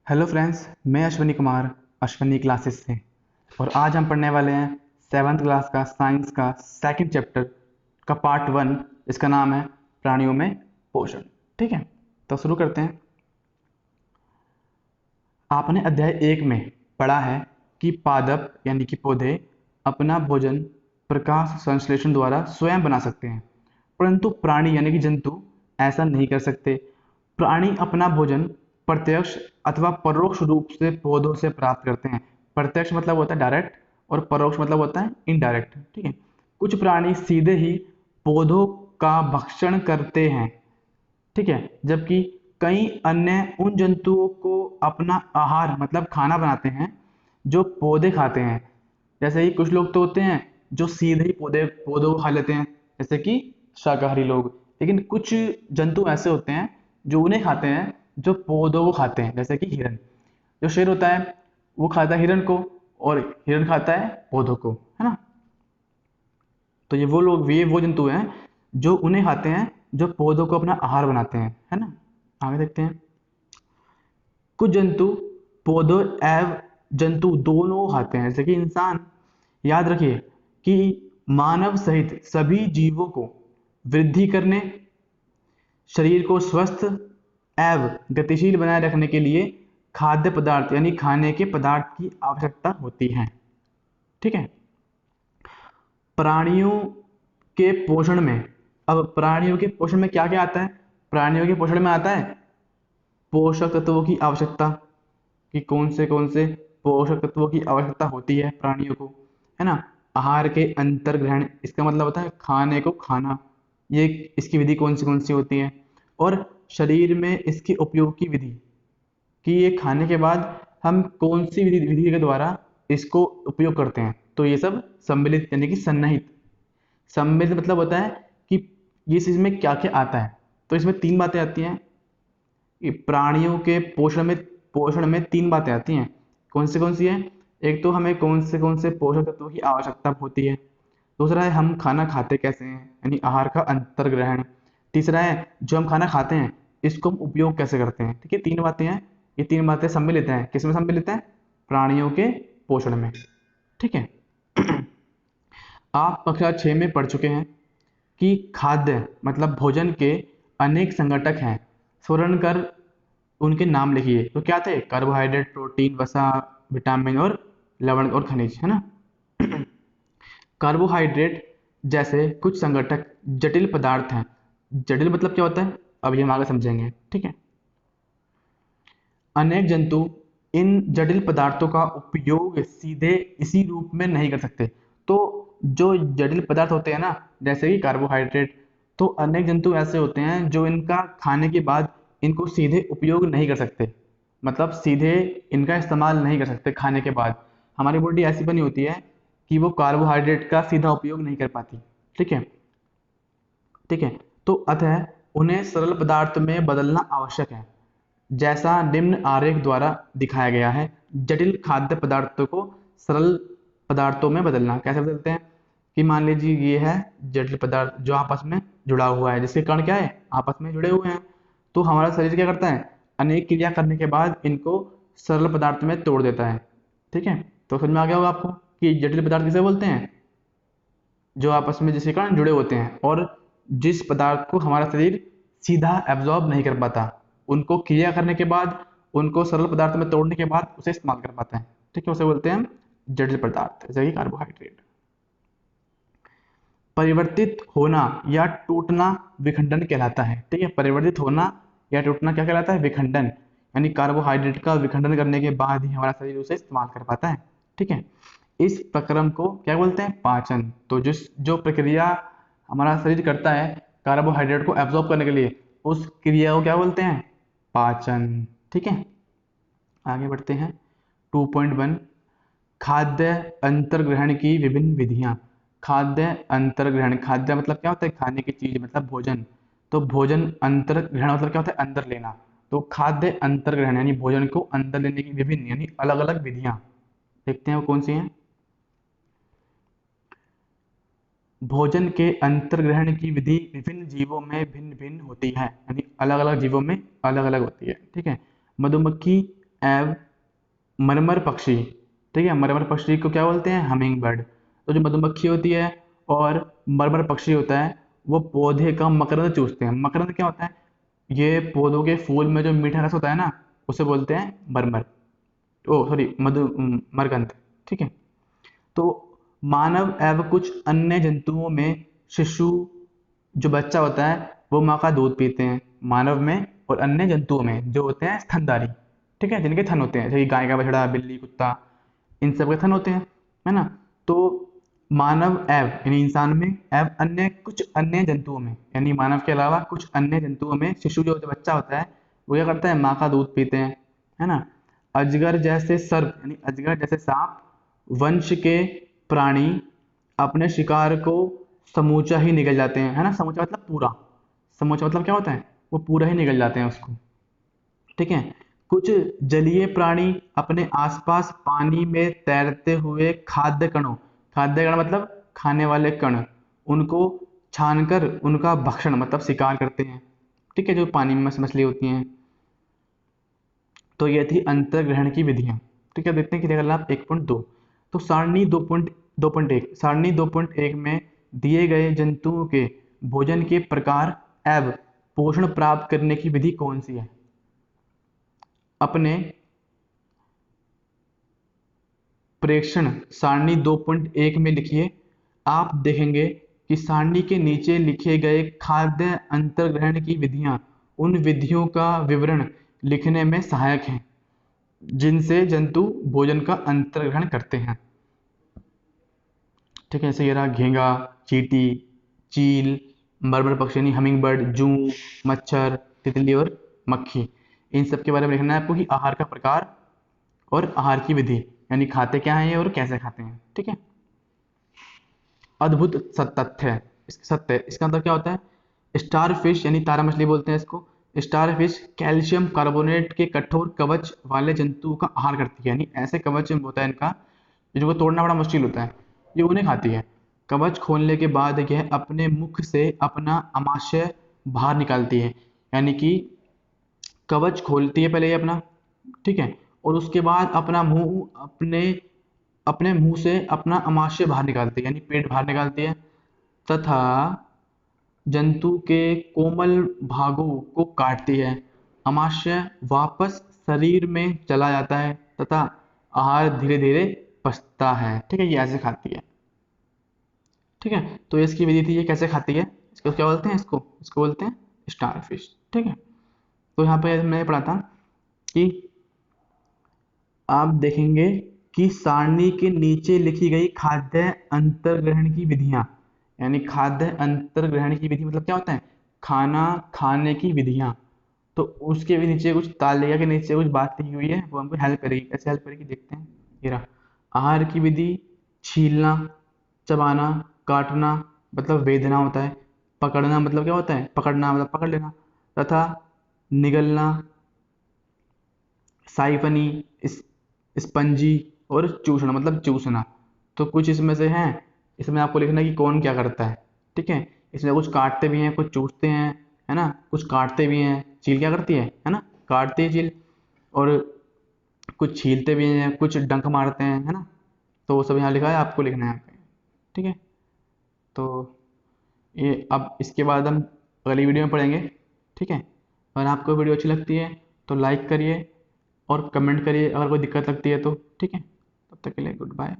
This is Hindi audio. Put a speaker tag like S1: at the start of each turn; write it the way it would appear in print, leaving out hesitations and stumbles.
S1: हेलो फ्रेंड्स, मैं अश्वनी कुमार अश्वनी क्लासेस से। और आज हम पढ़ने वाले हैं सेवन्थ क्लास का साइंस का सेकंड चैप्टर का पार्ट 1। इसका नाम है प्राणियों में पोषण। ठीक है, तो शुरू करते हैं। आपने अध्याय 1 में पढ़ा है कि पादप यानी कि पौधे अपना भोजन प्रकाश संश्लेषण द्वारा स्वयं बना सकते हैं, परंतु प्राणी यानी कि जंतु ऐसा नहीं कर सकते। प्राणी अपना भोजन प्रत्यक्ष अथवा परोक्ष रूप से पौधों से प्राप्त करते हैं। प्रत्यक्ष मतलब होता है डायरेक्ट, और परोक्ष मतलब होता है इनडायरेक्ट। ठीक है, कुछ प्राणी सीधे ही पौधों का भक्षण करते हैं। ठीक है, जबकि कई अन्य उन जंतुओं को अपना आहार मतलब खाना बनाते हैं जो पौधे खाते हैं। जैसे ही कुछ लोग तो होते हैं जो सीधे ही पौधों को खा लेते हैं, जैसे कि शाकाहारी लोग। लेकिन कुछ जंतु ऐसे होते हैं जो उन्हें खाते हैं जो पौधों को खाते हैं, जैसे कि हिरन। जो शेर होता है वो खाता है हिरन को, और हिरन खाता है पौधों को, है ना। तो ये वो जंतु हैं जो उन्हें खाते हैं जो पौधों को अपना आहार बनाते हैं, है ना। आगे देखते हैं। कुछ जंतु पौधों एवं जंतु दोनों को खाते हैं, जैसे कि इंसान। याद रखिए कि मानव सहित सभी जीवों को वृद्धि करने, शरीर को स्वस्थ एवं गतिशील बनाए रखने के लिए खाद्य पदार्थ यानी खाने के पदार्थ की आवश्यकता होती है। ठीक है, प्राणियों के पोषण में, अब प्राणियों के पोषण में क्या क्या आता है। प्राणियों के पोषण में आता है पोषक तत्वों की आवश्यकता, कि कौन से पोषक तत्वों की आवश्यकता होती है प्राणियों को, है ना। आहार के अंतर ग्रहण, इसका मतलब होता है खाने को खाना, ये इसकी विधि कौन सी होती है। और शरीर में इसके उपयोग की विधि, कि ये खाने के बाद हम कौन सी विधि विधि के द्वारा इसको उपयोग करते हैं। तो ये सब सम्मिलित यानी कि सन्निहित। सम्मिलित मतलब होता है कि ये चीज में क्या क्या आता है। तो इसमें तीन बातें आती हैं। ये प्राणियों के पोषण में तीन बातें आती हैं। कौन सी है। एक तो हमें कौन से पोषक तत्वों की आवश्यकता होती है। दूसरा है हम खाना खाते कैसे हैं, यानी आहार का अंतर ग्रहण। तीसरा है जो हम खाना खाते हैं इसको हम उपयोग कैसे करते हैं। ठीक है, तीन बातें हैं। ये तीन बातें सम्मिलित हैं, किसमें सम्मिलित हैं, प्राणियों के पोषण में। ठीक है, आप कक्षा 6 में पढ़ चुके हैं कि खाद्य मतलब भोजन के अनेक संगठक हैं। स्वर्ण कर उनके नाम लिखिए। तो क्या थे, कार्बोहाइड्रेट, प्रोटीन, वसा, विटामिन और लवण और खनिज, है ना। कार्बोहाइड्रेट जैसे कुछ संगठक जटिल पदार्थ हैं। जटिल मतलब क्या होता है, अब ये हम आगे समझेंगे। ठीक है, अनेक जंतु इन जटिल पदार्थों का उपयोग सीधे इसी रूप में नहीं कर सकते। तो जो जटिल पदार्थ होते हैं ना, जैसे कि कार्बोहाइड्रेट, तो अनेक जंतु ऐसे होते हैं जो इनका खाने के बाद इनको सीधे उपयोग नहीं कर सकते। मतलब सीधे इनका इस्तेमाल नहीं कर सकते खाने के बाद। हमारी बॉडी ऐसी बनी होती है कि वो कार्बोहाइड्रेट का सीधा उपयोग नहीं कर पाती। ठीक है। ठीक है, तो अतः उन्हें सरल पदार्थ में बदलना आवश्यक है, जैसा निम्न आरेख द्वारा दिखाया गया है। जटिल खाद्य पदार्थों को सरल पदार्थों में बदलना कैसे बदलते हैं, कि मान लीजिए ये है जटिल पदार्थ जो आपस में जुड़ा हुआ है, जिसके कण क्या है, आपस में जुड़े हुए हैं। तो हमारा शरीर क्या करता है, अनेक क्रिया करने के बाद इनको सरल पदार्थ में तोड़ देता है। ठीक है, तो समझ में आ गया होगा आपको कि जटिल पदार्थ किसे बोलते हैं, जो आपस में जिसके कारण जुड़े होते हैं और जिस पदार्थ को हमारा शरीर सीधा एब्जॉर्ब नहीं कर पाता, उनको क्रिया करने के बाद, उनको सरल पदार्थ में तोड़ने के बाद उसे इस्तेमाल कर पाते हैं। ठीक है, उसे बोलते हैं हम जटिल पदार्थ, जैसे कि कार्बोहाइड्रेट। परिवर्तित होना या टूटना विखंडन कहलाता है। ठीक है, परिवर्तित होना या टूटना क्या कहलाता है, विखंडन। यानी कार्बोहाइड्रेट का विखंडन करने के बाद ही हमारा शरीर उसे इस्तेमाल कर पाता है। ठीक है, इस प्रक्रम को क्या बोलते हैं, पाचन। तो जिस जो प्रक्रिया हमारा शरीर करता है कार्बोहाइड्रेट को एब्जॉर्ब करने के लिए, उस क्रिया को क्या बोलते हैं, पाचन। ठीक है, आगे बढ़ते हैं। 2.1 खाद्य अंतर्ग्रहण की विभिन्न विधियां। खाद्य अंतर्ग्रहण, खाद्य मतलब क्या होता है, खाने की चीज मतलब भोजन। तो भोजन अंतर्ग्रहण मतलब क्या होता है, अंदर लेना। तो खाद्य अंतर्ग्रहण यानी भोजन को अंदर लेने की विभिन्न यानी अलग अलग विधियां, देखते हैं वो कौन सी हैं। भोजन के अंतर्ग्रहण की विधि विभिन्न जीवों में भिन्न भिन्न होती है, यानी अलग अलग जीवों में अलग अलग होती है। ठीक है, मधुमक्खी एव मरमर पक्षी, ठीक है, मरमर पक्षी को क्या बोलते हैं, हमिंग बर्ड। तो जो मधुमक्खी होती है और मरमर पक्षी होता है वो पौधे का मकरंद चूसते हैं। मकरंद क्या होता है, ये पौधों के फूल में जो मीठा रस होता है ना, उसे बोलते हैं मरमर, ओ सॉरी मरगंध, ठीक है। तो मानव एवं कुछ अन्य जंतुओं में शिशु जो बच्चा होता है वो माँ का दूध पीते हैं, मानव में और अन्य जंतुओं में जो होते हैं स्तनधारी, ठीक है, जिनके थन होते हैं, जैसे गाय का बछड़ा, बिल्ली, कुत्ता, इन सब के थन होते हैं, है ना। तो मानव एव यानी इंसान में, एव अन्य कुछ अन्य जंतुओं में यानी मानव के अलावा कुछ अन्य जंतुओं में शिशु जो बच्चा होता है वो क्या करता है, माँ का दूध पीते हैं, है ना। अजगर जैसे सर्प यानी अजगर जैसे सांप वंश के प्राणी अपने शिकार को समूचा ही निगल जाते हैं, है ना। समूचा मतलब पूरा, समूचा मतलब क्या होता है, वो पूरा ही निगल जाते हैं उसको, ठीक है। कुछ जलीय प्राणी अपने आसपास पानी में तैरते हुए खाद्य कणों, खाद्य कण मतलब खाने वाले कण, उनको छानकर उनका भक्षण मतलब शिकार करते हैं, ठीक है, जो पानी में मछली होती हैं। तो ये थी अंतर्ग्रहण की विधियां, ठीक है। देखते हैं क्रियाकलाप 1.2। तो सारणी 2.1 सारणी 2.1 में दिए गए जंतुओं के भोजन के प्रकार एवं पोषण प्राप्त करने की विधि कौन सी है। अपने प्रेक्षण सारणी 2.1 में लिखिए। आप देखेंगे कि सारणी के नीचे लिखे गए खाद्य अंतर्ग्रहण की विधियां उन विधियों का विवरण लिखने में सहायक हैं जिनसे जंतु भोजन का अंतर्ग्रहण करते हैं, ठीक है। जैसे ये रहा घेंगा, चींटी, चील, मरमर पक्षी यानी हमिंग बर्ड, जू, मच्छर, तितली और मक्खी, इन सब के बारे में लिखना है आपको कि आहार का प्रकार और आहार की विधि यानी खाते क्या हैं ये और कैसे खाते हैं, ठीक है। अद्भुत तथ्य है, सत्य इसका अंदर क्या होता है, स्टार फिश यानी तारा मछली बोलते हैं इसको, स्टार फिश कैल्शियम कार्बोनेट के कठोर कवच वाले जंतुओं का आहार करती है, यानी ऐसे कवच होता है इनका जिनको तोड़ना बड़ा मुश्किल होता है, ये उन्हें खाती है। कवच खोलने के बाद यह अपने मुख से अपना अमाशय बाहर निकालती है, यानी कि कवच खोलती है पहले ये अपना, ठीक है, और उसके बाद अपना मुंह अपने अपने मुंह से अपना अमाशय बाहर निकालती है यानी पेट बाहर निकालती है, तथा जंतु के कोमल भागों को काटती है। अमाशय वापस शरीर में चला जाता है तथा आहार धीरे धीरे पचता है, ठीक है, ये ऐसे खाती है, ठीक है। तो ये इसकी विधि थी, ये कैसे खाती है, इसको क्या बोलते हैं, इसको इसको बोलते हैं स्टार फिश, ठीक है। तो यहाँ पे मैंने पढ़ा था कि आप देखेंगे कि सारणी के नीचे लिखी गई खाद्य अंतर्ग्रहण की विधियां, यानी खाद्य अंतर्ग्रहण की विधि मतलब क्या होता है, खाना खाने की विधियां। तो उसके भी नीचे कुछ तालिका के नीचे कुछ बात लिखी हुई है, वो हमको हेल्प करेगी, कैसे हेल्प करेगी देखते हैं। ये रहा, आहार की विधि, छीलना, चबाना, काटना मतलब वेदना होता है, पकड़ना मतलब क्या होता है, पकड़ना मतलब पकड़ लेना, तथा निगलना, साइफनी, स्पंजी और चूसना मतलब चूसना। तो कुछ इसमें से हैं, इसमें आपको लिखना है कि कौन क्या करता है, ठीक है। इसमें कुछ काटते भी हैं, कुछ चूसते हैं, है ना, कुछ काटते भी हैं, चील क्या करती है ना, काटती है चील, और कुछ छीलते भी हैं, कुछ डंक मारते हैं, है ना। तो वो सब यहाँ लिखा है, आपको लिखना है यहाँ पे, ठीक है। तो ये अब इसके बाद हम अगली वीडियो में पढ़ेंगे, ठीक है। अगर आपको वीडियो अच्छी लगती है तो लाइक करिए और कमेंट करिए अगर कोई दिक्कत लगती है तो, ठीक है। तब तक के लिए गुड बाय।